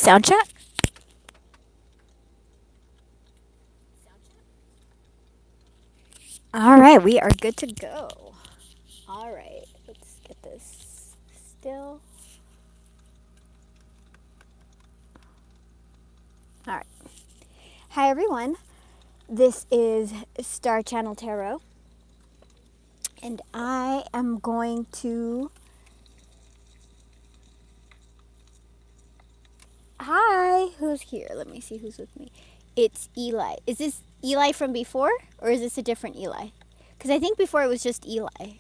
Sound check? All right, we are good to go. All right, let's get this still. All right. Hi, everyone. This is Star Channel Tarot, and I am going to. Hi, who's here? Let me see who's with me. It's Eli. Is this Eli from before, or is this a different Eli? Because I think before it was just Eli.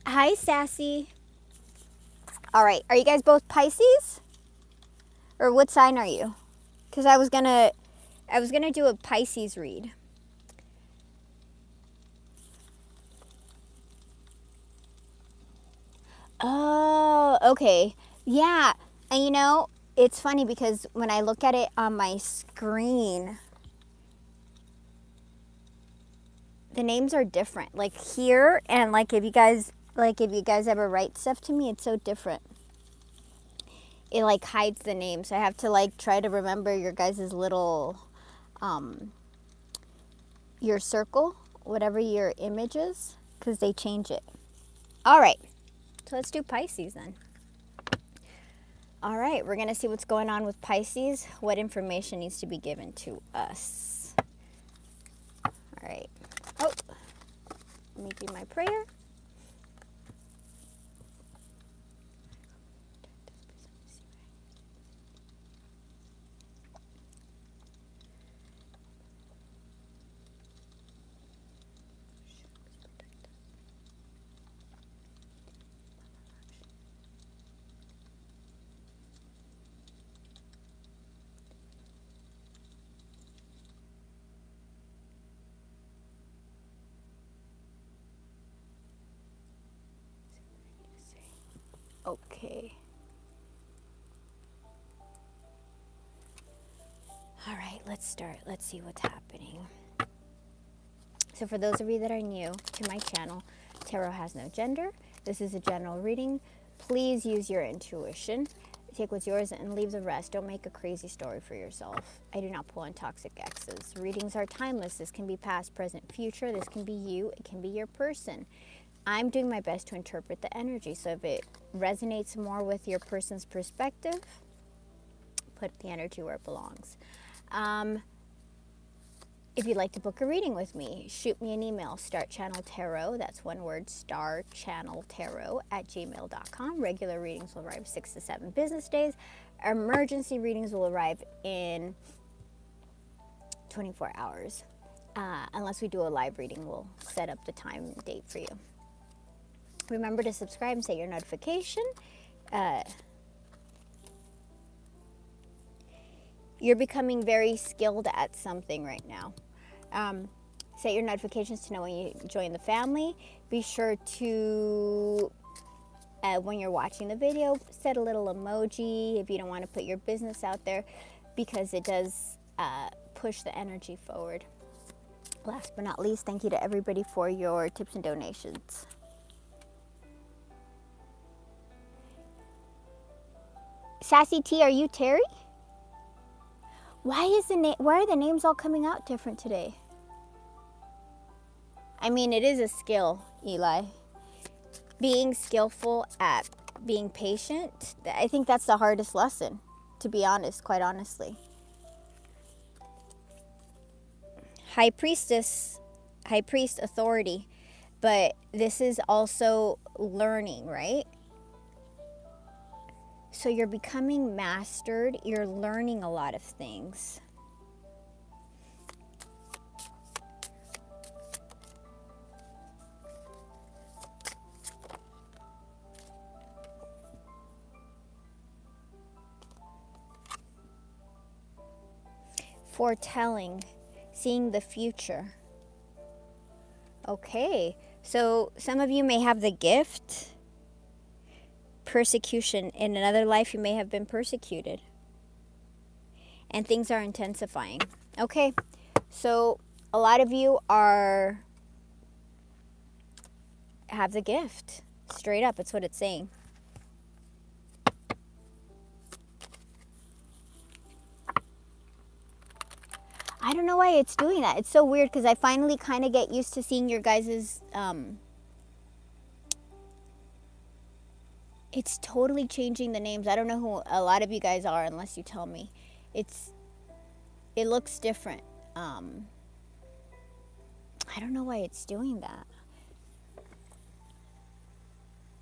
Hi, Sassy. All right, are you guys both Pisces? Or what sign are you? Because I was gonna do a Pisces read. Oh, okay. Yeah. And you know, it's funny because when I look at it on my screen, the names are different. Like here, and if you guys ever write stuff to me, it's so different. It like hides the name. So I have to like try to remember your guys' little your circle, whatever your image is, because they change it. All right. So let's do Pisces then. All right, we're going to see what's going on with Pisces, what information needs to be given to us. All right. Oh, let me do my prayer. Okay. All right, let's start. Let's see what's happening. So for those of you that are new to my channel, tarot has no gender. This is a general reading. Please use your intuition. Take what's yours and leave the rest. Don't make a crazy story for yourself. I do not pull on toxic exes. Readings are timeless. This can be past, present, future. This can be you. It can be your person. I'm doing my best to interpret the energy. So if it resonates more with your person's perspective, put the energy where it belongs. If you'd like to book a reading with me, shoot me an email, startchanneltarot, that's one word, starchanneltarot@gmail.com. Regular readings will arrive 6 to 7 business days. Emergency readings will arrive in 24 hours. Unless we do a live reading, we'll set up the time and date for you. Remember to subscribe and set your notification. You're becoming very skilled at something right now. Set your notifications to know when you join the family. Be sure to, when you're watching the video, set a little emoji if you don't want to put your business out there, because it does push the energy forward. Last but not least, thank you to everybody for your tips and donations. Sassy T, are you Terry? Why are the names all coming out different today? I mean, it is a skill, Eli. Being skillful at being patient, I think that's the hardest lesson, to be honest, quite honestly. High Priest, authority. But this is also learning, right? So you're becoming mastered. You're learning a lot of things. Foretelling, seeing the future. Okay, so some of you may have the gift. Persecution. In another life, you may have been persecuted. And things are intensifying. Okay, so a lot of you have the gift. Straight up, it's what it's saying. I don't know why it's doing that. It's so weird because I finally kind of get used to seeing your guys's, it's totally changing the names. I don't know who a lot of you guys are unless you tell me. It looks different. I don't know why it's doing that.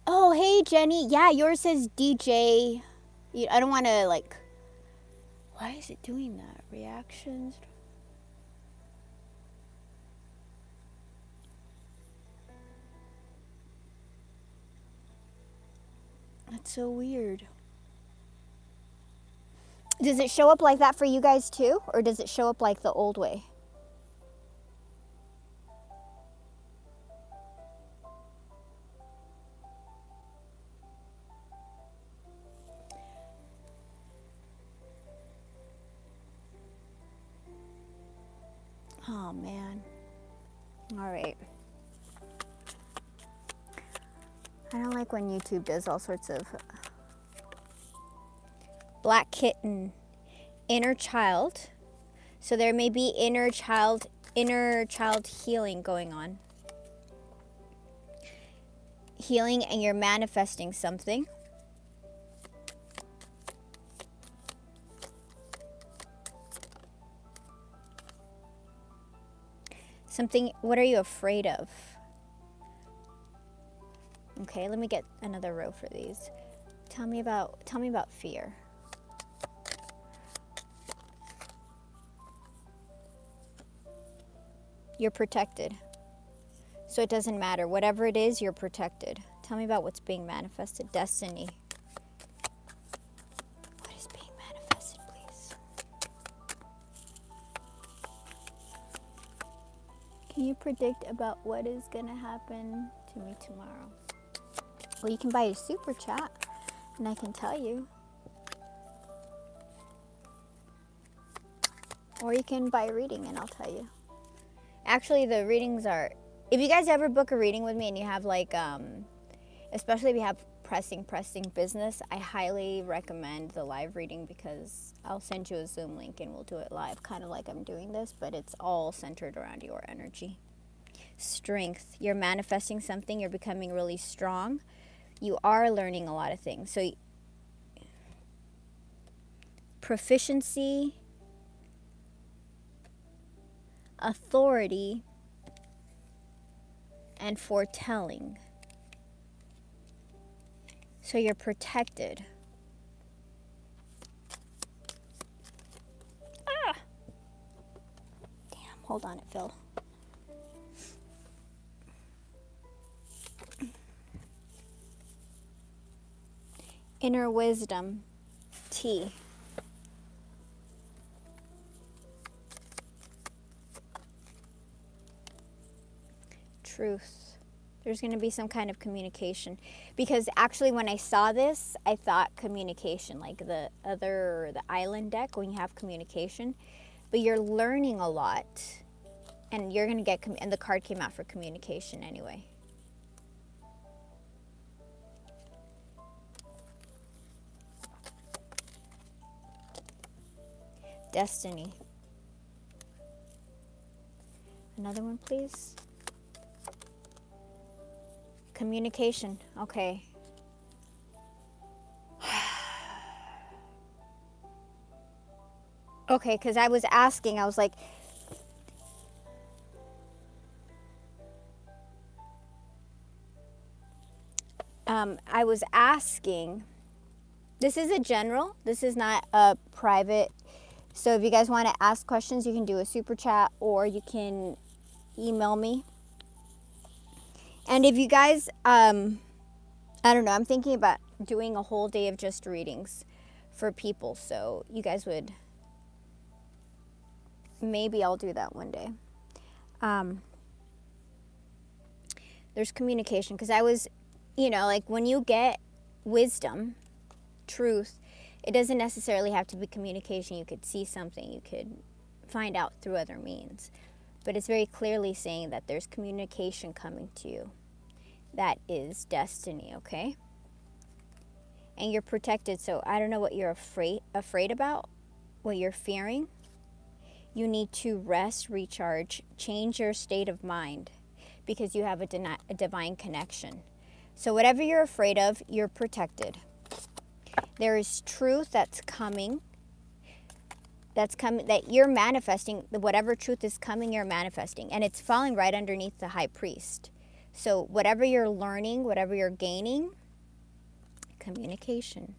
Oh, hey, Jenny. Yeah, yours says DJ. I don't want to, like... Why is it doing that? Reactions? That's so weird. Does it show up like that for you guys too? Or does it show up like the old way? Oh, man. All right. I don't like when YouTube does all sorts of... Black kitten, inner child. So there may be inner child healing going on. Healing, and you're manifesting something. Something, what are you afraid of? Okay, let me get another row for these. Tell me about fear. You're protected. So it doesn't matter. Whatever it is, you're protected. Tell me about what's being manifested. Destiny. What is being manifested, please? Can you predict about what is going to happen to me tomorrow? Well, you can buy a super chat, and I can tell you. Or you can buy a reading, and I'll tell you. Actually, the readings are... If you guys ever book a reading with me and you have like... especially if you have pressing business, I highly recommend the live reading because I'll send you a Zoom link and we'll do it live, kind of like I'm doing this, but it's all centered around your energy. Strength. You're manifesting something. You're becoming really strong. You are learning a lot of things. So, proficiency, authority, and foretelling. So you're protected. Ah! Damn, hold on, it fell. Inner wisdom, T. Truth. There's going to be some kind of communication. Because actually when I saw this, I thought communication, like the island deck, when you have communication. But you're learning a lot. And you're going to get, and the card came out for communication anyway. Destiny. Another one, please. Communication. Okay. Okay, because I was asking, I was like, I was asking, this is a general, this is not a private, so if you guys want to ask questions, you can do a super chat or you can email me. And if you guys, I don't know, I'm thinking about doing a whole day of just readings for people. So you guys would, maybe I'll do that one day. There's communication, because I was, like when you get wisdom, truth, it doesn't necessarily have to be communication. You could see something, you could find out through other means. But it's very clearly saying that there's communication coming to you. That is destiny, okay? And you're protected, so I don't know what you're afraid about, what you're fearing. You need to rest, recharge, change your state of mind because you have a divine connection. So whatever you're afraid of, you're protected. There is truth that's coming. That you're manifesting. Whatever truth is coming, you're manifesting. And it's falling right underneath the high priest. So whatever you're learning, whatever you're gaining, communication.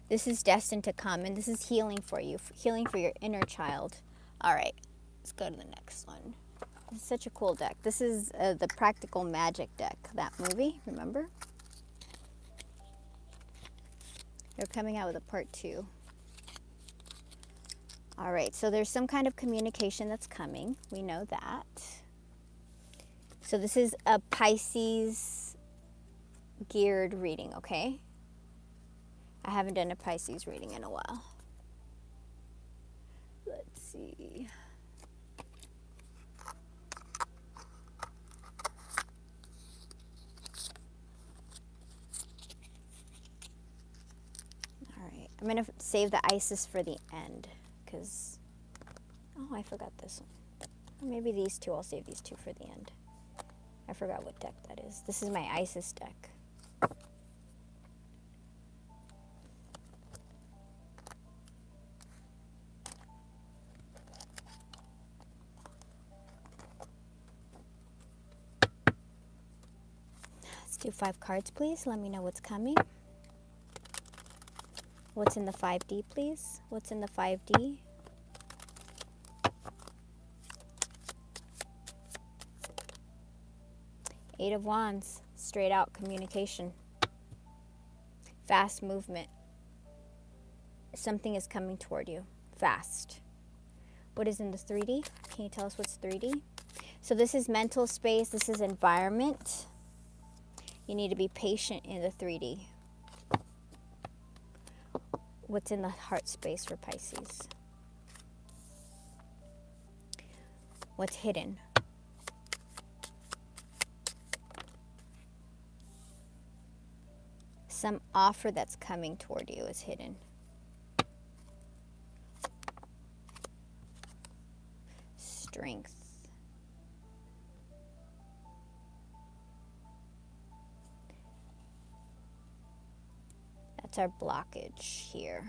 This is destined to come, and this is healing for you, healing for your inner child. All right, let's go to the next one. This is such a cool deck. This is the Practical Magic deck, that movie, remember? They're coming out with a part 2. All right, so there's some kind of communication that's coming. We know that. So this is a Pisces geared reading, okay? I haven't done a Pisces reading in a while. Let's see. All right, I'm going to save the Isis for the end because, oh, I forgot this one. Or maybe these two, I'll save these two for the end. I forgot what deck that is. This is my Isis deck. Let's do 5 cards, please. Let me know what's coming. What's in the 5D, please? What's in the 5D? Eight of Wands, straight out communication. Fast movement. Something is coming toward you, fast. What is in the 3D? Can you tell us what's 3D? So this is mental space, this is environment. You need to be patient in the 3D. What's in the heart space for Pisces? What's hidden? Some offer that's coming toward you is hidden. Strength. That's our blockage here.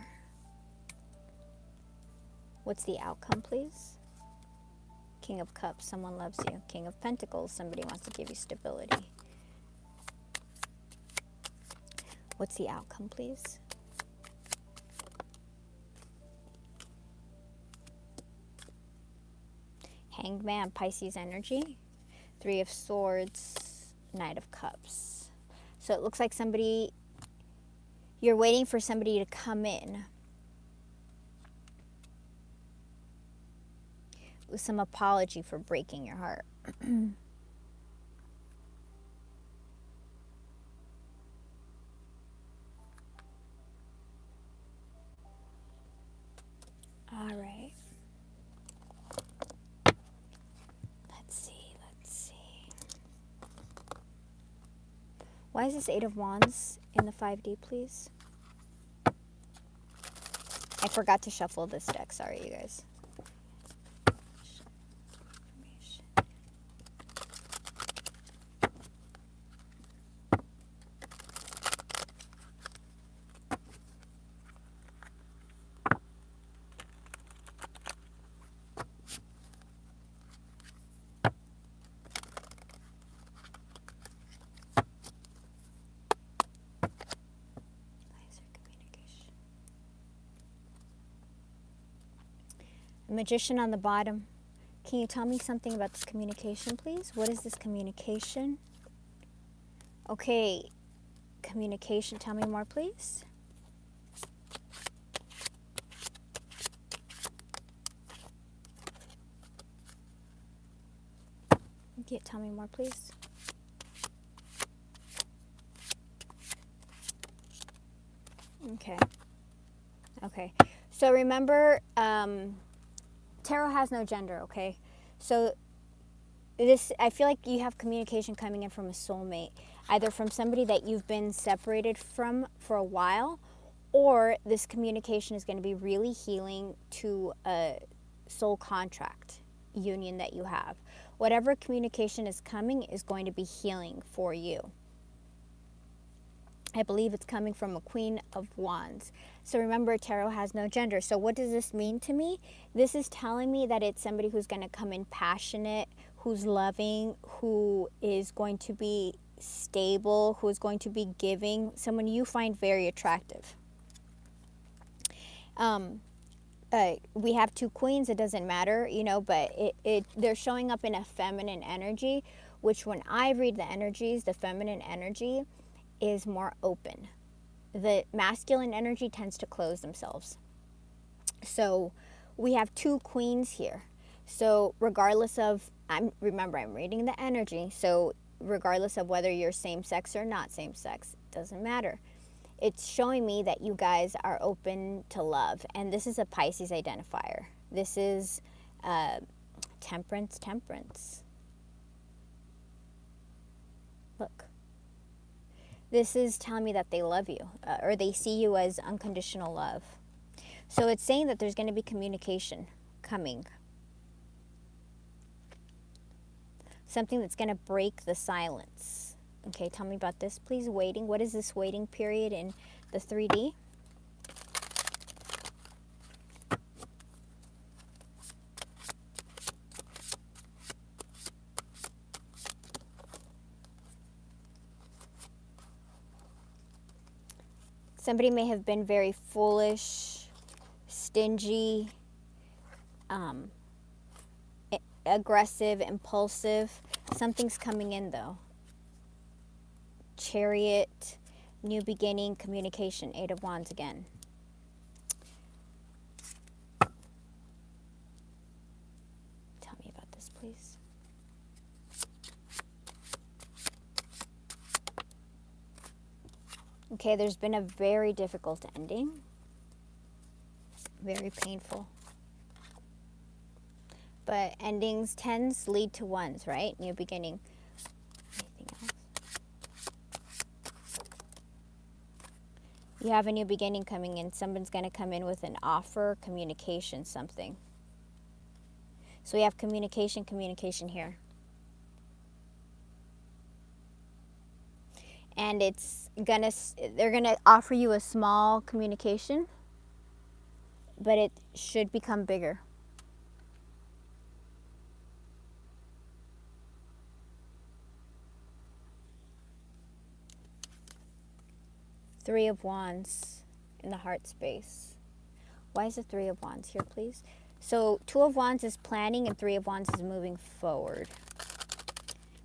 What's the outcome, please? King of Cups, someone loves you. King of Pentacles, somebody wants to give you stability. What's the outcome, please? Hanged Man, Pisces energy. 3 of Swords, Knight of Cups. So it looks like somebody, you're waiting for somebody to come in with some apology for breaking your heart. All right. Let's see. Why is this 8 of Wands in the 5D, please? I forgot to shuffle this deck. Sorry, you guys. Magician on the bottom. Can you tell me something about this communication, please? What is this communication? Okay, communication. Tell me more, please. Okay, tell me more, please. Okay. Okay. So remember, tarot has no gender, okay? So this, I feel like you have communication coming in from a soulmate, either from somebody that you've been separated from for a while, or this communication is going to be really healing to soul contract union that you have. Whatever communication is coming is going to be healing for you. I believe it's coming from a Queen of Wands. So remember, tarot has no gender. So what does this mean to me? This is telling me that it's somebody who's going to come in passionate, who's loving, who is going to be stable, who is going to be giving, someone you find very attractive. We have two queens, it doesn't matter, you know, but they're showing up in a feminine energy, which when I read the energies, the feminine energy is more open. The masculine energy tends to close themselves. So we have two queens here. So regardless of, remember I'm reading the energy, so regardless of whether you're same sex or not same sex, it doesn't matter. It's showing me that you guys are open to love. And this is a Pisces identifier. This is temperance. Look. This is telling me that they love you, or they see you as unconditional love. So it's saying that there's going to be communication coming. Something that's going to break the silence. Okay, tell me about this, please. Waiting. What is this waiting period in the 3D? Somebody may have been very foolish, stingy, aggressive, impulsive. Something's coming in though. Chariot, new beginning, communication, 8 of Wands again. Tell me about this, please. Okay, there's been a very difficult ending. Very painful. But endings tends lead to ones, right? New beginning. Anything else? You have a new beginning coming in. Someone's going to come in with an offer, communication, something. So we have communication here. And they're gonna offer you a small communication, but it should become bigger. Three of Wands in the heart space. Why is the Three of Wands here, please? So 2 of Wands is planning and 3 of Wands is moving forward.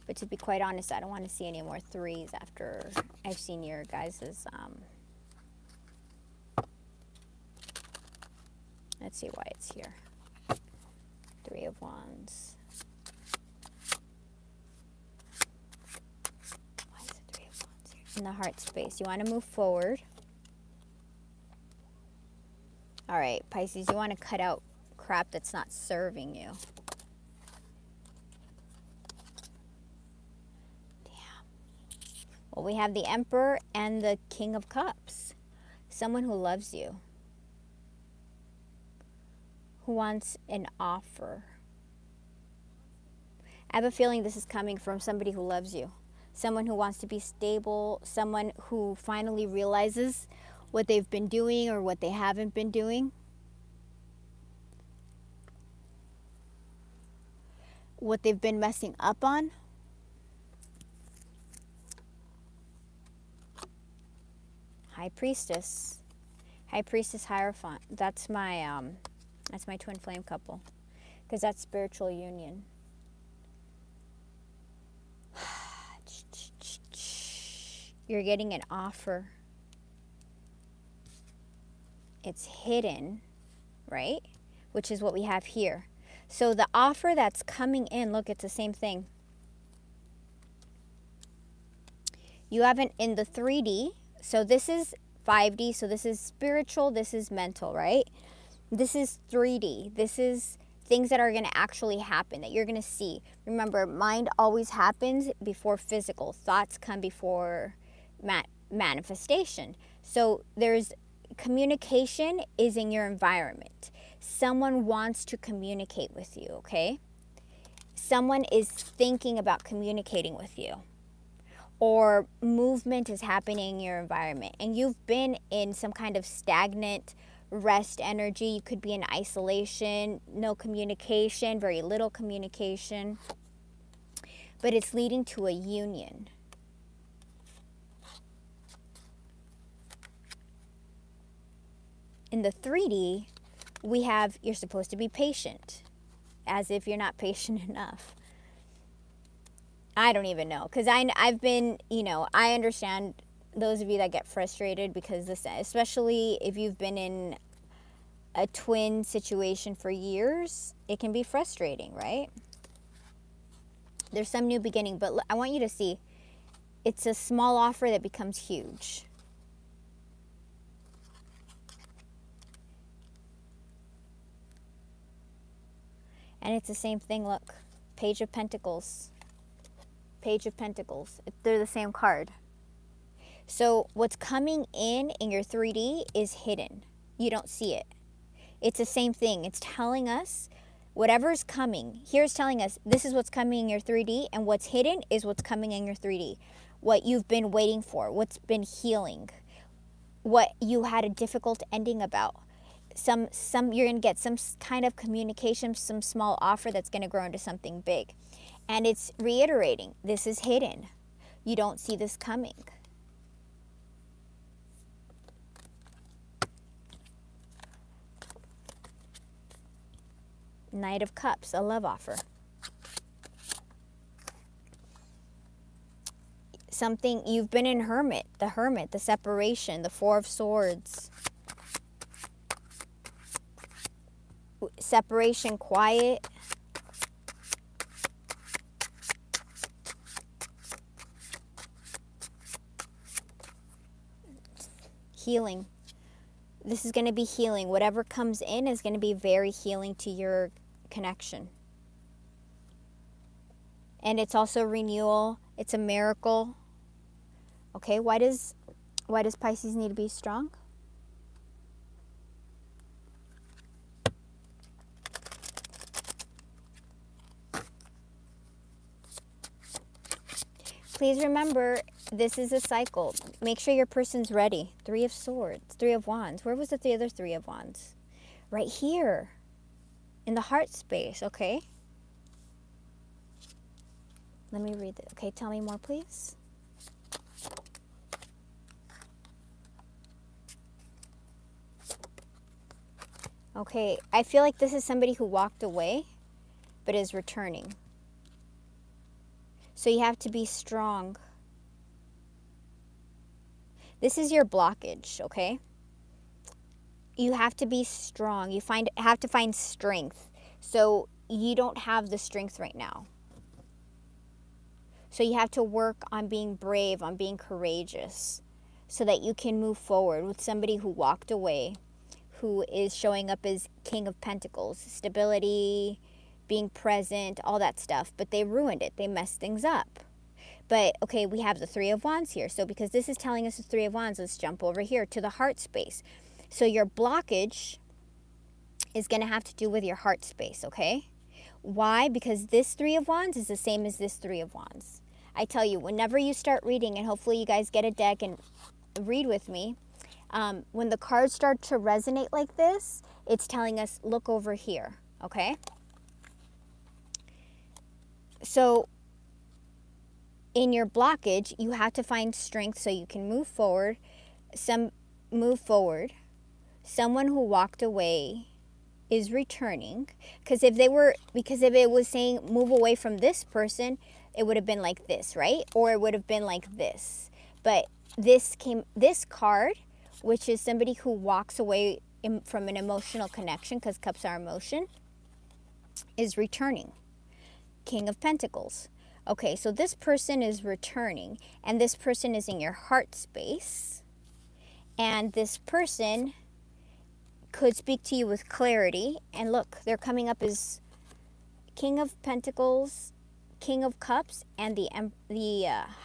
But to be quite honest, I don't want to see any more 3s after I've seen your guys's, let's see why it's here. 3 of Wands. Why is the 3 of Wands here? In the heart space. You want to move forward. All right, Pisces, you want to cut out crap that's not serving you. Well, we have the Emperor and the King of Cups. Someone who loves you. Who wants an offer. I have a feeling this is coming from somebody who loves you. Someone who wants to be stable. Someone who finally realizes what they've been doing or what they haven't been doing. What they've been messing up on. High Priestess. High Priestess Hierophant. That's my twin flame couple. Because that's spiritual union. You're getting an offer. It's hidden, right? Which is what we have here. So the offer that's coming in, look, it's the same thing. You have it in the 3D. So this is 5D, so this is spiritual, this is mental, right? This is 3D. This is things that are going to actually happen, that you're going to see. Remember, mind always happens before physical. Thoughts come before manifestation. So there's communication is in your environment. someone wants to communicate with you, okay? Someone is thinking about communicating with you, or movement is happening in your environment, and you've been in some kind of stagnant rest energy. You could be in isolation, no communication, very little communication, but it's leading to a union. In the 3D, we have, you're supposed to be patient, as if you're not patient enough. I don't even know, because I've been, I understand those of you that get frustrated because this, especially if you've been in a twin situation for years, it can be frustrating, right? There's some new beginning, but I want you to see, it's a small offer that becomes huge. And it's the same thing, look. Page of Pentacles. Page of Pentacles. They're the same card. So what's coming in your 3D is hidden. You don't see it. It's the same thing. It's telling us whatever's coming. Here's telling us this is what's coming in your 3D, and what's hidden is what's coming in your 3D. What you've been waiting for, what's been healing, what you had a difficult ending about. You're going to get some kind of communication, some small offer that's going to grow into something big. And it's reiterating, this is hidden. You don't see this coming. Knight of Cups, a love offer. Something, you've been in Hermit, the separation, the Four of Swords. Separation, quiet. Healing. This is going to be healing. Whatever comes in is going to be very healing to your connection. And it's also renewal. It's a miracle. Okay, why does Pisces need to be strong? Please remember, this is a cycle. Make sure your person's ready. 3 of Swords, 3 of Wands. Where was the other 3 of Wands? Right here, in the heart space, okay? Let me read it. Okay, tell me more, please. Okay, I feel like this is somebody who walked away, but is returning. So you have to be strong. This is your blockage, okay? You have to be strong. You have to find strength. So you don't have the strength right now. So you have to work on being brave, on being courageous, so that you can move forward with somebody who walked away, who is showing up as King of Pentacles, stability, being present, all that stuff, but they ruined it. They messed things up. But, okay, we have the 3 of Wands here. So because this is telling us the 3 of Wands, let's jump over here to the heart space. So your blockage is going to have to do with your heart space, okay? Why? Because this 3 of Wands is the same as this 3 of Wands. I tell you, whenever you start reading, and hopefully you guys get a deck and read with me, when the cards start to resonate like this, it's telling us, look over here, okay? So in your blockage, you have to find strength so you can move forward. Someone who walked away is returning. Because if it was saying move away from this person, it would have been like this, right? Or it would have been like this. But this card, which is somebody who walks away from an emotional connection, because cups are emotion, is returning. King of Pentacles. Okay, so this person is returning, and this person is in your heart space, and this person could speak to you with clarity. And look, they're coming up as King of Pentacles, King of Cups, and the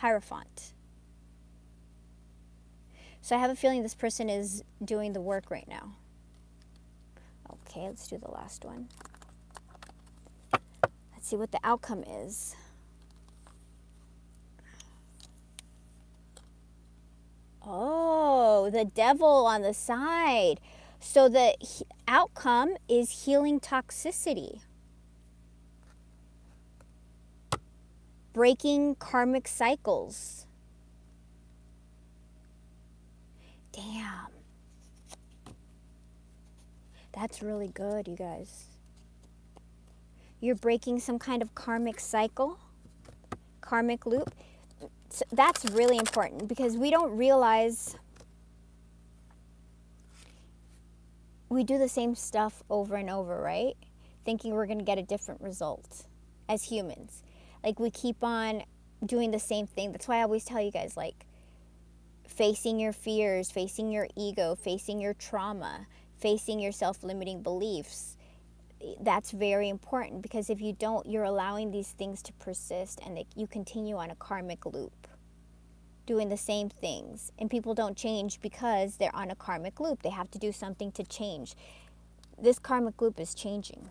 Hierophant. So I have a feeling this person is doing the work right now. Okay, let's do the last one. Let's see what the outcome is. Oh, the devil on the side. So the outcome is healing toxicity. Breaking karmic cycles. Damn. That's really good, you guys. You're breaking some kind of karmic cycle, karmic loop. So that's really important because we don't realize we do the same stuff over and over, right? Thinking we're going to get a different result as humans. Like we keep on doing the same thing. That's why I always tell you guys, like, facing your fears, facing your ego, facing your trauma, facing your self-limiting beliefs. That's very important because if you don't, you're allowing these things to persist and you continue on a karmic loop, doing the same things. And people don't change because they're on a karmic loop. They have to do something to change. This karmic loop is changing.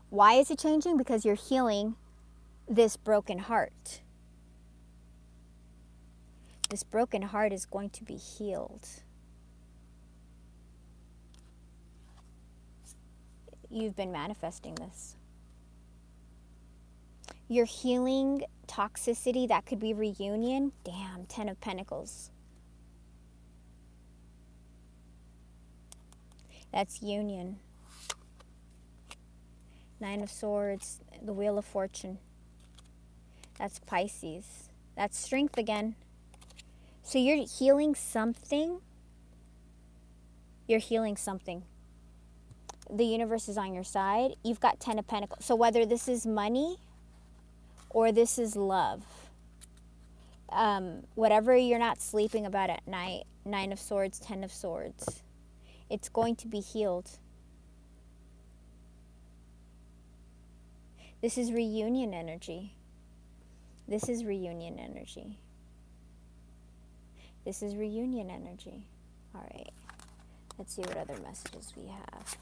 Why is it changing? Because you're healing this broken heart. This broken heart is going to be healed. You've been manifesting this. You're healing toxicity. That could be reunion. Damn, 10 of Pentacles. That's union. 9 of Swords, the Wheel of Fortune. That's Pisces. That's strength again. So you're healing something. You're healing something. The universe is on your side. You've got 10 of Pentacles. So whether this is money or this is love, whatever you're not sleeping about at night, 9 of Swords, 10 of Swords, it's going to be healed. This is reunion energy. This is reunion energy. This is reunion energy. All right. Let's see what other messages we have.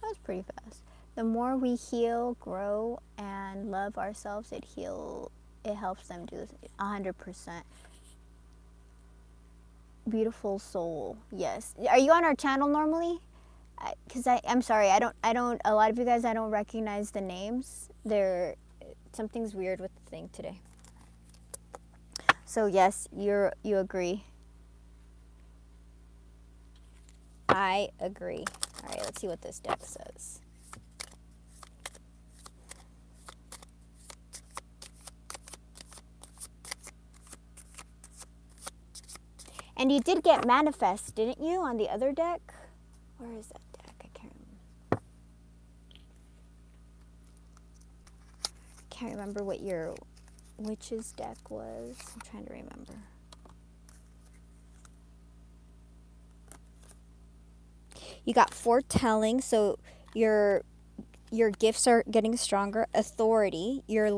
That was pretty fast. The more we heal, grow, and love ourselves, it helps them do this 100%. Beautiful soul. Yes. Are you on our channel normally? Because I'm sorry, I don't. A lot of you guys, I don't recognize the names. Something's weird with the thing today. So yes, you agree. I agree. All right, let's see what this deck says. And you did get manifest, didn't you, on the other deck? Where is that deck? I can't remember what your witch's deck was. I'm trying to remember. You got foretelling, so your gifts are getting stronger. Authority, your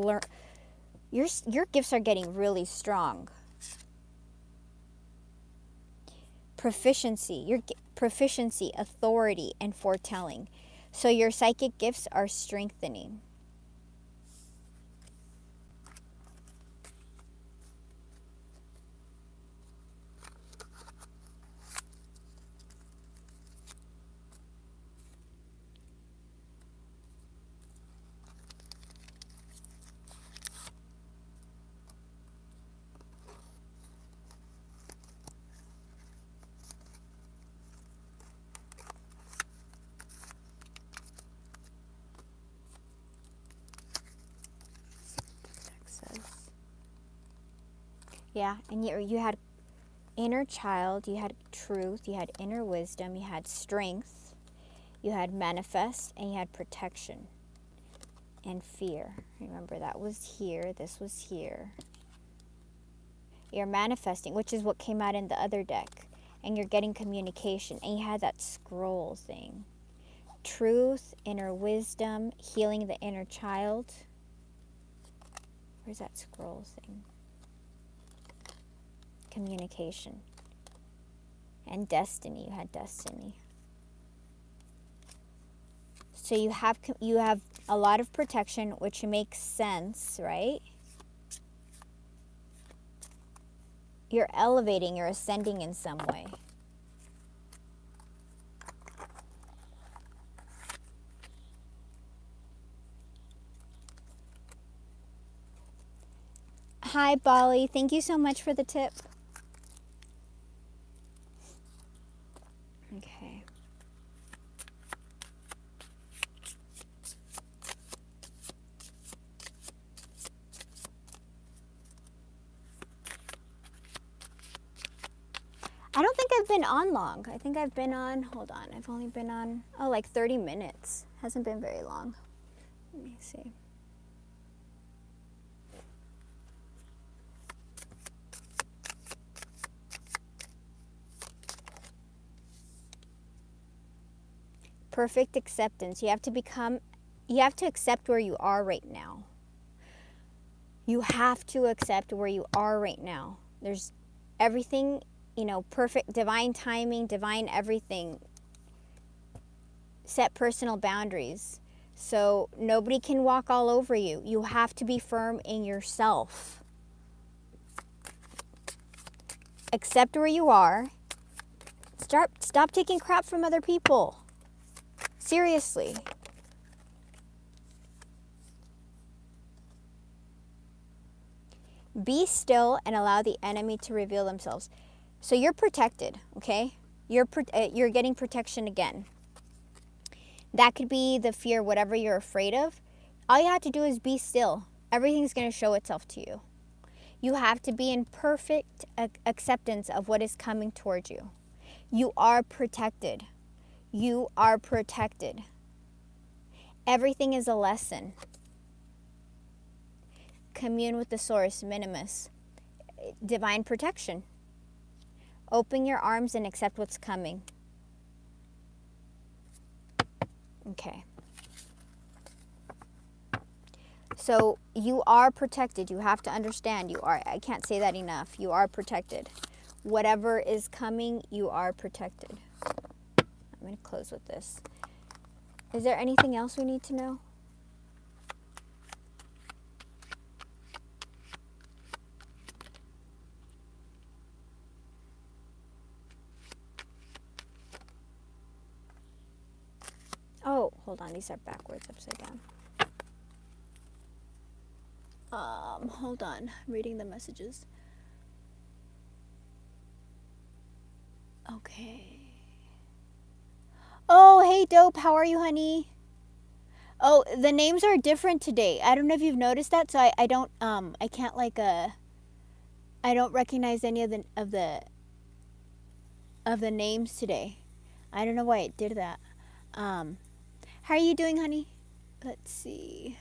gifts are getting really strong. Proficiency, authority, and foretelling. So your psychic gifts are strengthening. Yeah, and you had inner child, you had truth, you had inner wisdom, you had strength, you had manifest, and you had protection. and fear. Remember, that was here. This was here. You're manifesting, which is what came out in the other deck. And you're getting communication. And you had that scroll thing. Truth, inner wisdom, healing the inner child. Where's that scroll thing? Communication. And destiny. You had destiny. So you have a lot of protection, which makes sense, right? You're elevating, you're ascending in some way. Hi, Bali. Thank you so much for the tip. Okay. I don't think I've been on long. I think I've been on, hold on, I've only been on, like 30 minutes. Hasn't been very long. Let me see. Perfect acceptance. You have to accept where you are right now. You have to accept where you are right now. There's everything, perfect, divine timing, divine everything. Set personal boundaries. So nobody can walk all over you. You have to be firm in yourself. Accept where you are. Stop taking crap from other people. Seriously. Be still and allow the enemy to reveal themselves. So you're protected, okay? You're getting protection again. That could be the fear, whatever you're afraid of. All you have to do is be still. Everything's going to show itself to you. You have to be in perfect acceptance of what is coming towards you. You are protected. You are protected. Everything is a lesson. Commune with the source, minimus. Divine protection. Open your arms and accept what's coming. Okay. So you are protected. You have to understand you are. I can't say that enough. You are protected. Whatever is coming, you are protected. I'm going to close with this. Is there anything else we need to know? Oh, hold on. These are backwards, upside down. Hold on. I'm reading the messages. Okay. Oh, hey, Dope. How are you, honey? Oh, the names are different today. I don't know if you've noticed that. So I don't, I can't I don't recognize any of the names today. I don't know why it did that. How are you doing, honey? Let's see.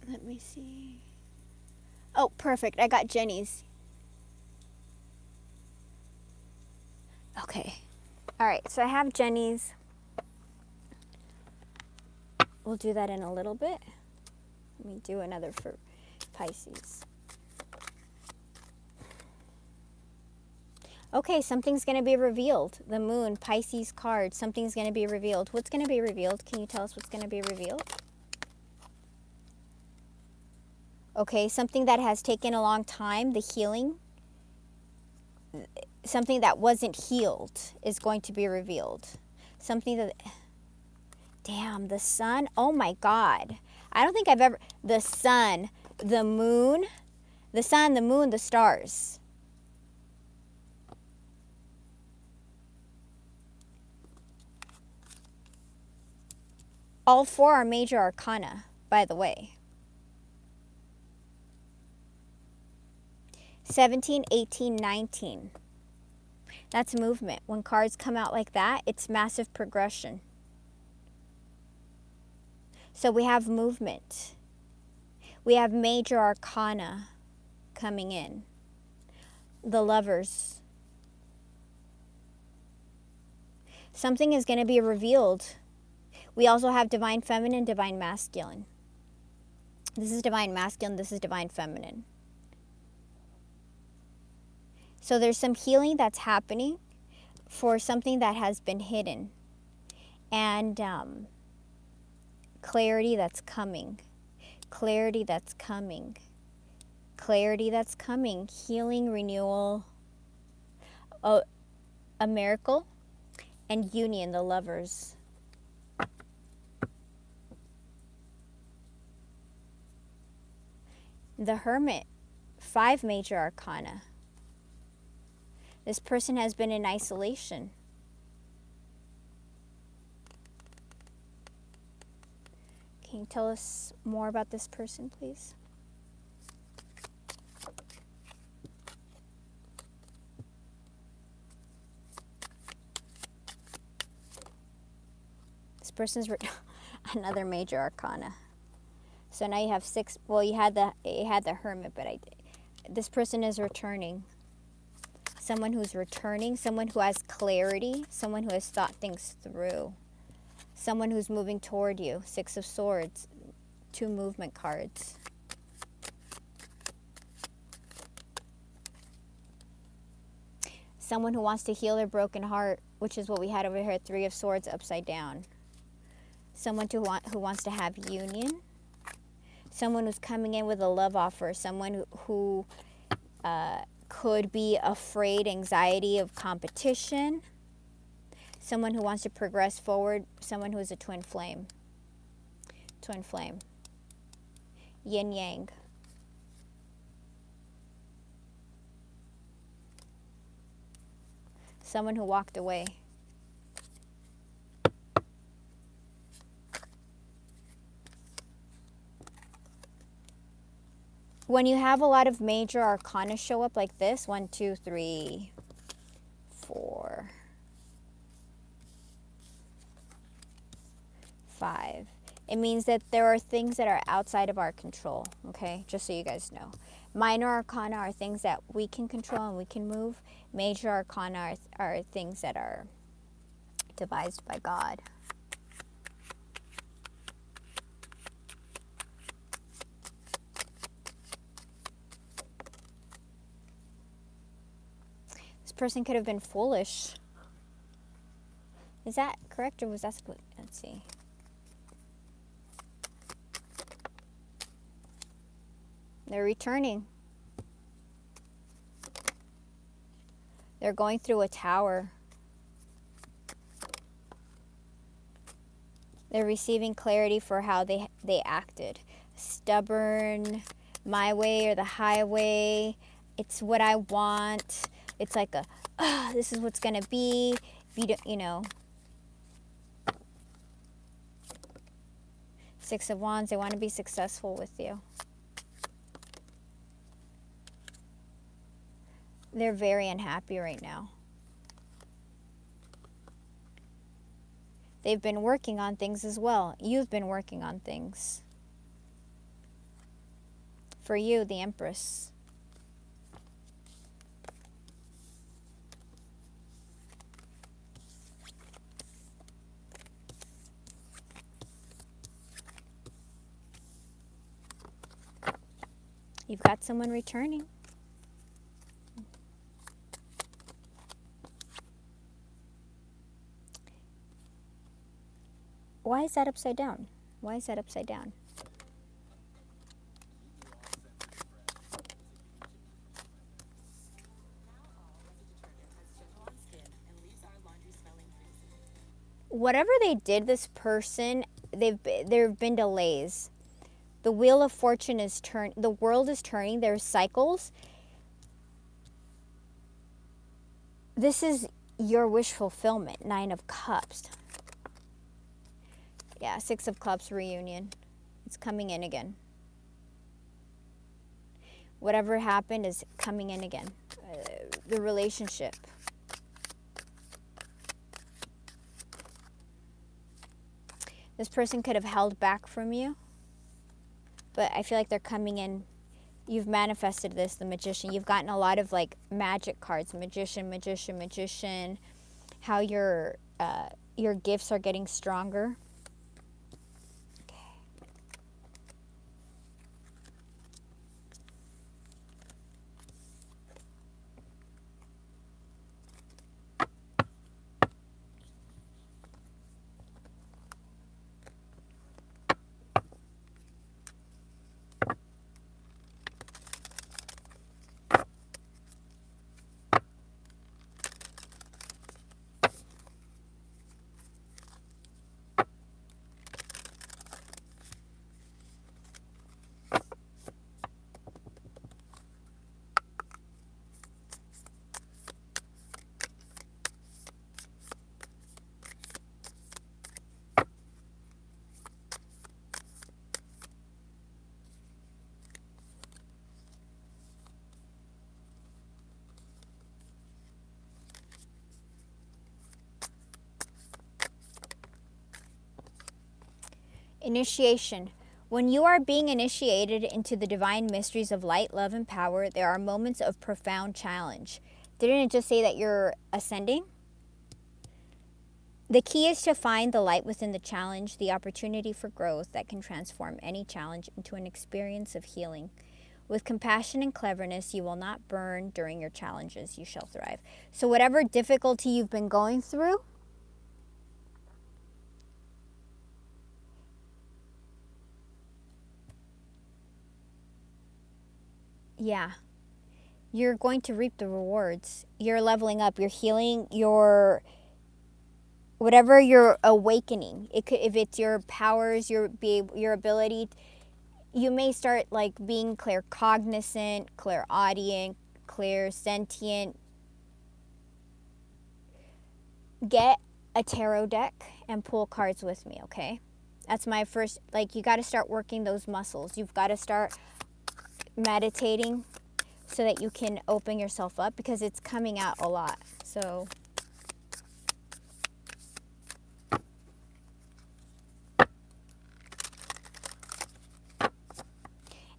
Let me see. Oh, perfect. I got Jenny's. Okay. All right. So I have Jenny's. We'll do that in a little bit. Let me do another for Pisces. Okay, something's going to be revealed. The moon, Pisces card, something's going to be revealed. What's going to be revealed? Can you tell us what's going to be revealed? Okay, something that has taken a long time, the healing. Something that wasn't healed is going to be revealed. Something that... Damn, the sun. Oh my God. I don't think I've ever... The sun, the moon, the sun, the moon, the stars. All 4 are major arcana, by the way. 17, 18, 19. That's movement. When cards come out like that, it's massive progression. So we have movement. We have major arcana coming in. The Lovers. Something is going to be revealed. We also have divine feminine, divine masculine. This is divine masculine, this is divine feminine. So there's some healing that's happening for something that has been hidden. And clarity that's coming. Clarity that's coming. Clarity that's coming. Healing, renewal, a miracle, and union, the Lovers. The Hermit, 5 major arcana. This person has been in isolation. Can you tell us more about this person, please? This person's another major arcana. So now you have 6. Well, you had the Hermit, but this person is returning. Someone who's returning, someone who has clarity, someone who has thought things through, someone who's moving toward you. 6 of Swords, 2 movement cards. Someone who wants to heal their broken heart, which is what we had over here, 3 of Swords upside down. Someone who wants to have union. Someone who's coming in with a love offer. Someone who could be afraid, anxiety of competition. Someone who wants to progress forward. Someone who is a twin flame. Twin flame. Yin yang. Someone who walked away. When you have a lot of major arcana show up like this, 1, 2, 3, 4, 5, it means that there are things that are outside of our control, okay? Just so you guys know. Minor arcana are things that we can control and we can move. Major arcana are things that are devised by God. Person could have been foolish. Is that correct, or was that supposed? Let's see. They're returning. They're going through a tower. They're receiving clarity for how they acted. Stubborn, my way or the highway. It's what I want. It's like this is what's going to be. If you don't, you know. 6 of Wands, they want to be successful with you. They're very unhappy right now. They've been working on things as well. You've been working on things. For you, the Empress. You've got someone returning. Why is that upside down? Why is that upside down? Whatever they did, this person, there have been delays. The wheel of fortune is turning. The world is turning. There's cycles. This is your wish fulfillment. 9 of Cups. Yeah, Six of Cups reunion. It's coming in again. Whatever happened is coming in again. The relationship. This person could have held back from you, but I feel like they're coming in. You've manifested this, the Magician. You've gotten a lot of like magic cards. Magician, magician, magician. How your gifts are getting stronger. Initiation. When you are being initiated into the divine mysteries of light, love, and power, there are moments of profound challenge. Didn't it just say that you're ascending? The key is to find the light within the challenge, the opportunity for growth that can transform any challenge into an experience of healing. With compassion and cleverness, you will not burn during your challenges. You shall thrive. So whatever difficulty you've been going through, yeah, you're going to reap the rewards. You're leveling up. You're healing. Whatever you're awakening. It could, if it's your powers, your ability. You may start like being claircognizant, clairaudient, clairsentient. Get a tarot deck and pull cards with me, okay? That's my first, like, you got to start working those muscles. You've got to start meditating so that you can open yourself up, because it's coming out a lot. So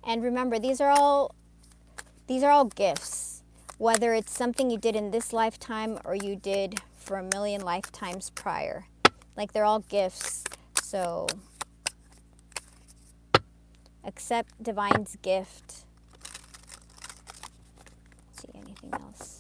and remember, these are all gifts, whether it's something you did in this lifetime or you did for a million lifetimes prior. Like, they're all gifts. So accept divine's gift. Let's see, anything else?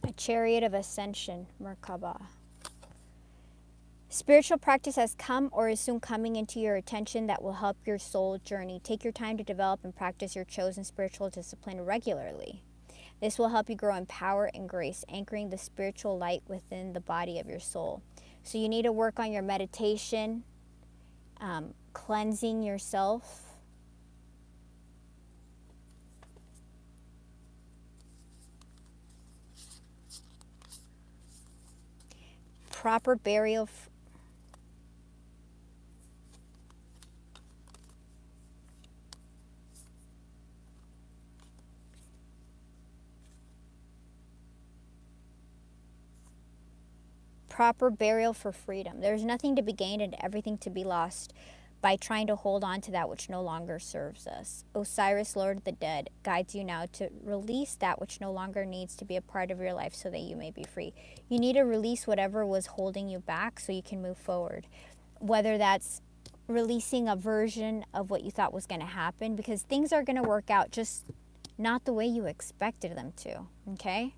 A chariot of ascension, Merkaba. Spiritual practice has come or is soon coming into your attention that will help your soul journey. Take your time to develop and practice your chosen spiritual discipline regularly. This will help you grow in power and grace, anchoring the spiritual light within the body of your soul. So you need to work on your meditation, cleansing yourself. Proper burial. Proper burial for freedom. There's nothing to be gained and everything to be lost by trying to hold on to that which no longer serves us. Osiris, Lord of the Dead, guides you now to release that which no longer needs to be a part of your life so that you may be free. You need to release whatever was holding you back so you can move forward. Whether that's releasing a version of what you thought was going to happen, because things are going to work out just not the way you expected them to, okay?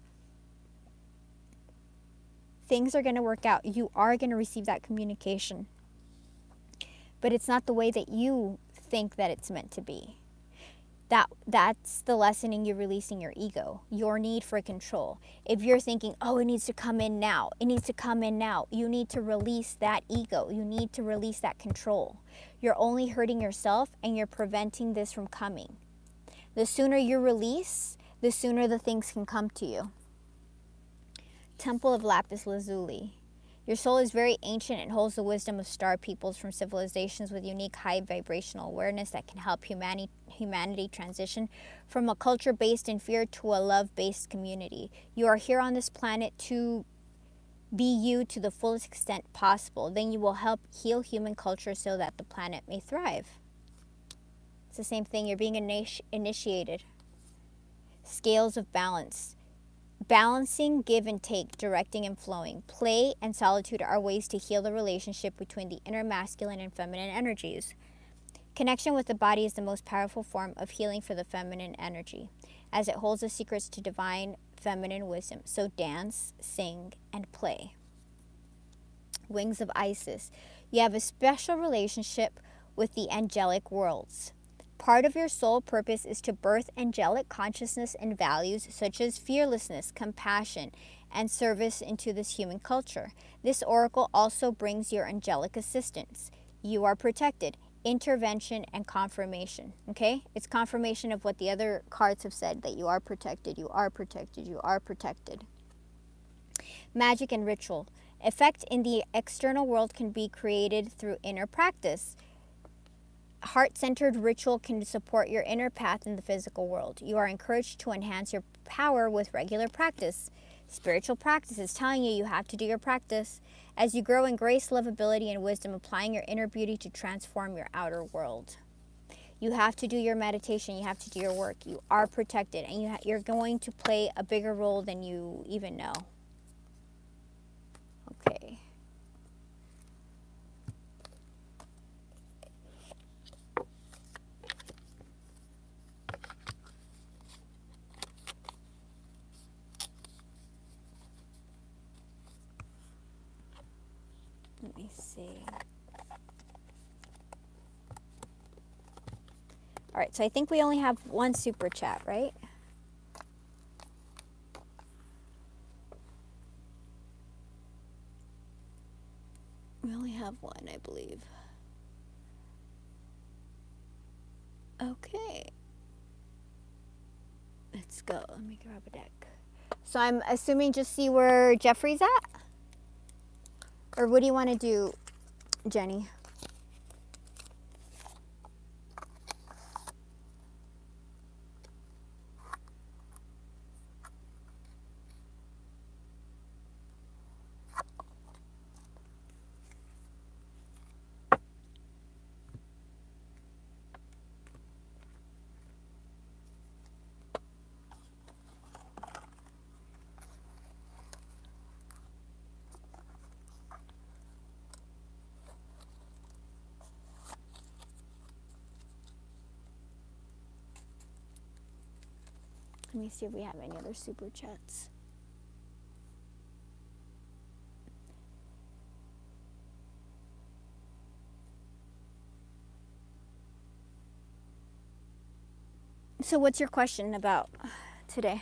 things are going to work out. You are going to receive that communication. But it's not the way that you think that it's meant to be. That's the lesson in you releasing your ego, your need for control. If you're thinking, oh, it needs to come in now, it needs to come in now, you need to release that ego. You need to release that control. You're only hurting yourself and you're preventing this from coming. The sooner you release, the sooner the things can come to you. Temple of Lapis Lazuli. Your soul is very ancient and holds the wisdom of star peoples from civilizations with unique high vibrational awareness that can help humanity transition from a culture based in fear to a love-based community. You are here on this planet to be you to the fullest extent possible. Then you will help heal human culture so that the planet may thrive. It's the same thing. You're being initiated. Scales of balance. Balancing, give and take, directing and flowing. Play and solitude are ways to heal the relationship between the inner masculine and feminine energies. Connection with the body is the most powerful form of healing for the feminine energy, as it holds the secrets to divine feminine wisdom. So dance, sing, and play. Wings of Isis. You have a special relationship with the angelic worlds. Part of your soul purpose is to birth angelic consciousness and values such as fearlessness, compassion, and service into this human culture. This oracle also brings your angelic assistance. You are protected, intervention, and confirmation. Okay? It's confirmation of what the other cards have said, that you are protected, you are protected, you are protected. Magic and ritual. Effect in the external world can be created through inner practice. Heart-centered ritual can support your inner path in the physical world. You are encouraged to enhance your power with regular practice. Spiritual practice is telling you have to do your practice. As you grow in grace, love, ability, and wisdom, applying your inner beauty to transform your outer world. You have to do your meditation. You have to do your work. You are protected, and you're going to play a bigger role than you even know. Okay. Let me see. All right, so I think we only have one super chat, right? We only have one, I believe. Okay. Let's go. Let me grab a deck. So I'm assuming just see where Jeffrey's at? Or what do you want to do, Jenny? Let me see if we have any other super chats. So what's your question about today?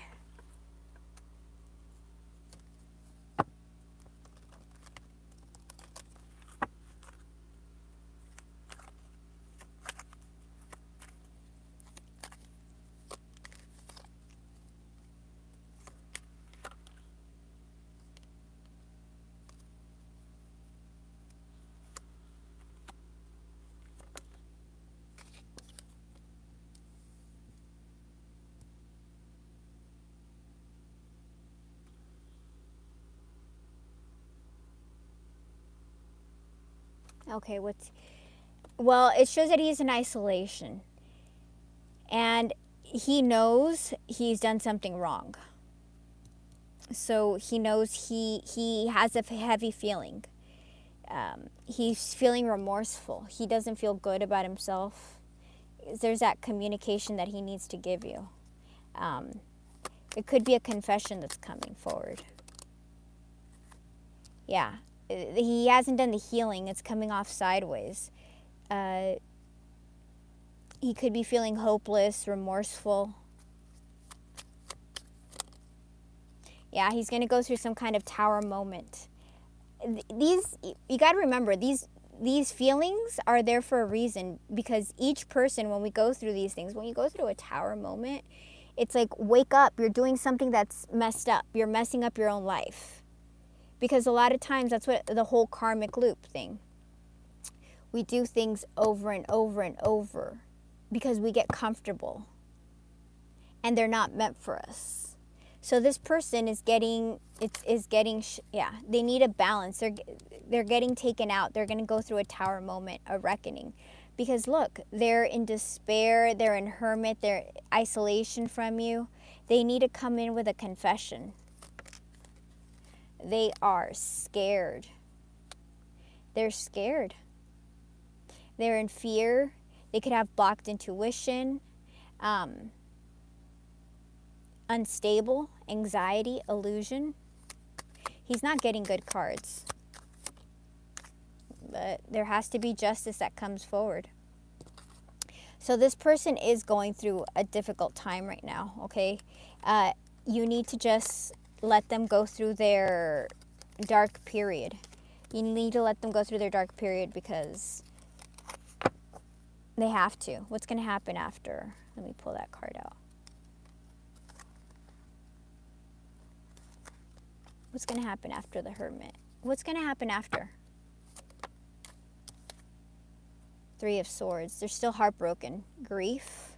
Okay, well, it shows that he's in isolation. And he knows he's done something wrong. So he knows he has a heavy feeling. He's feeling remorseful. He doesn't feel good about himself. There's that communication that he needs to give you. It could be a confession that's coming forward. Yeah, he hasn't done the healing. It's coming off sideways. He could be feeling hopeless, remorseful. Yeah, he's going to go through some kind of tower moment. These, you got to remember, these feelings are there for a reason, because each person, when we go through these things, when you go through a tower moment, it's like, wake up, you're doing something that's messed up. You're messing up your own life. Because a lot of times that's what the whole karmic loop thing. We do things over and over and over because we get comfortable and they're not meant for us. So this person is getting, they need a balance. They're getting taken out. They're going to go through a tower moment, a reckoning. Because look, they're in despair, they're in hermit, they're isolation from you. They need to come in with a confession. They are scared. They're scared. They're in fear. They could have blocked intuition, unstable, anxiety, illusion. He's not getting good cards. But there has to be justice that comes forward. So this person is going through a difficult time right now, okay? You need to just let them go through their dark period. You need to let them go through their dark period because they have to. What's going to happen after? Let me pull that card out. What's going to happen after the Hermit? What's going to happen after? Three of Swords. They're still heartbroken. Grief.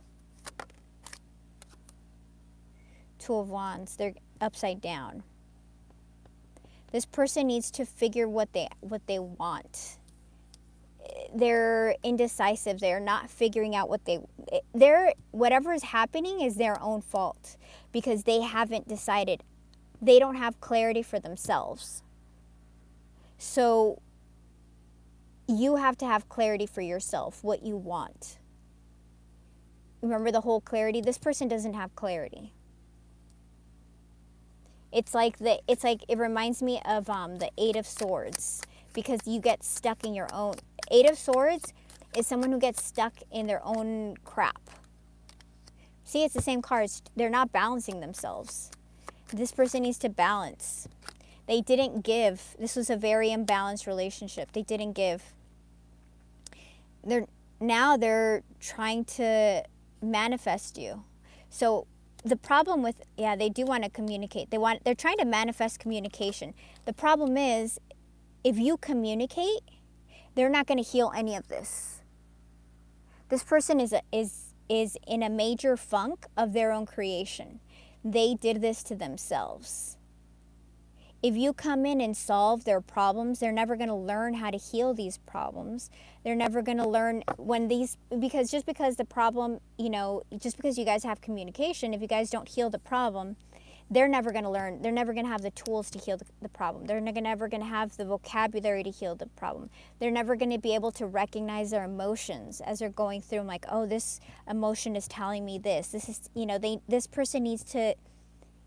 Two of Wands. They're upside down. This person needs to figure what they want. They're indecisive. They're not figuring out whatever is happening is their own fault because they haven't decided. They don't have clarity for themselves. So you have to have clarity for yourself, what you want. Remember the whole clarity? This person doesn't have clarity. It reminds me of the Eight of Swords, because you get stuck in your own. Eight of Swords is someone who gets stuck in their own crap. See, it's the same cards. They're not balancing themselves. This person needs to balance. They didn't give. This was a very imbalanced relationship. They didn't give. Now they're trying to manifest you. So the problem with, they do want to communicate. They're trying to manifest communication. The problem is, if you communicate, they're not going to heal any of this. This person is in a major funk of their own creation. They did this to themselves. If you come in and solve their problems, they're never going to learn how to heal these problems. They're never going to learn because just because the problem, just because you guys have communication, if you guys don't heal the problem, they're never going to learn. They're never going to have the tools to heal the problem. They're never going to have the vocabulary to heal the problem. They're never going to be able to recognize their emotions as they're going through, like, oh, this emotion is telling me this. This is, this person needs to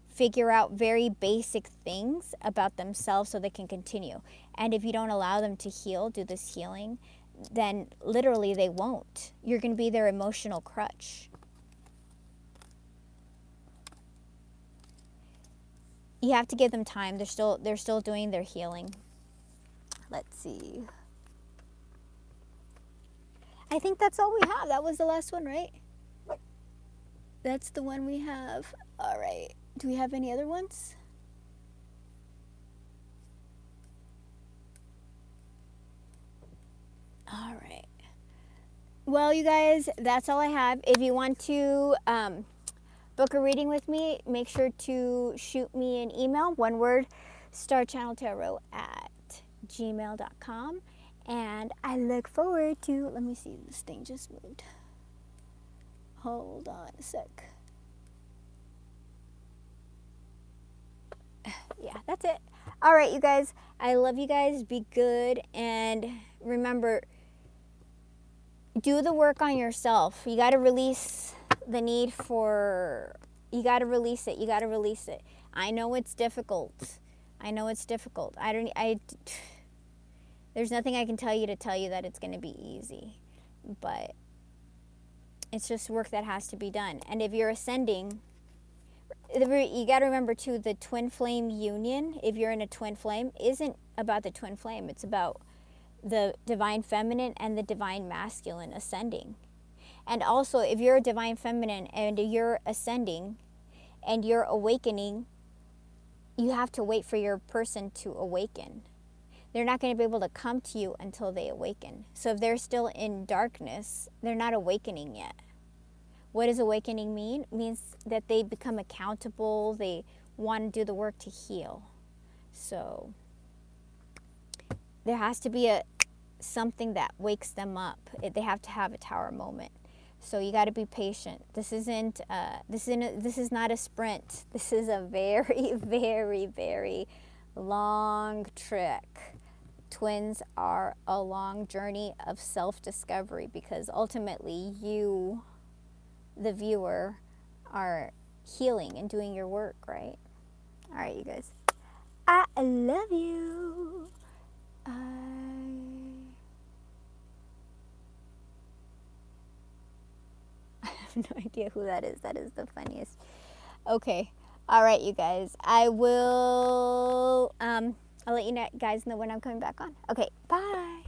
figure out very basic things about themselves so they can continue. And if you don't allow them to do this healing, then literally they won't. You're going to be their emotional crutch. You have to give them time. They're still doing their healing. Let's see. I think that's all we have. That was the last one, right? That's the one we have. All right. Do we have any other ones? All right. Well, you guys, that's all I have. If you want to book a reading with me, make sure to shoot me an email, one word, starchanneltarot@gmail.com. And I look forward to, let me see, this thing just moved. Hold on a sec. Yeah, that's it. All right, you guys. I love you guys. Be good. And remember, do the work on yourself. You got to release the need for, you got to release it. You got to release it. I know it's difficult, I know it's difficult. There's nothing I can tell you that it's going to be easy, but it's just work that has to be done. And if you're ascending, you got to remember too, the twin flame union, if you're in a twin flame, isn't about the twin flame. It's about the divine feminine and the divine masculine ascending. And also, if you're a divine feminine and you're ascending and you're awakening, you have to wait for your person to awaken. They're not going to be able to come to you until they awaken. So if they're still in darkness, they're not awakening yet. What does awakening mean? It means that they become accountable. They want to do the work to heal. So there has to be something that wakes them up. They have to have a tower moment. So you got to be patient. This is not a sprint. This is a very, very, very long trek. Twins are a long journey of self-discovery, because ultimately you, the viewer, are healing and doing your work, right? All right, you guys. I love you. I have no idea who that is. That is the funniest. Okay. All right, you guys. I'll let you guys know when I'm coming back on. Okay, bye.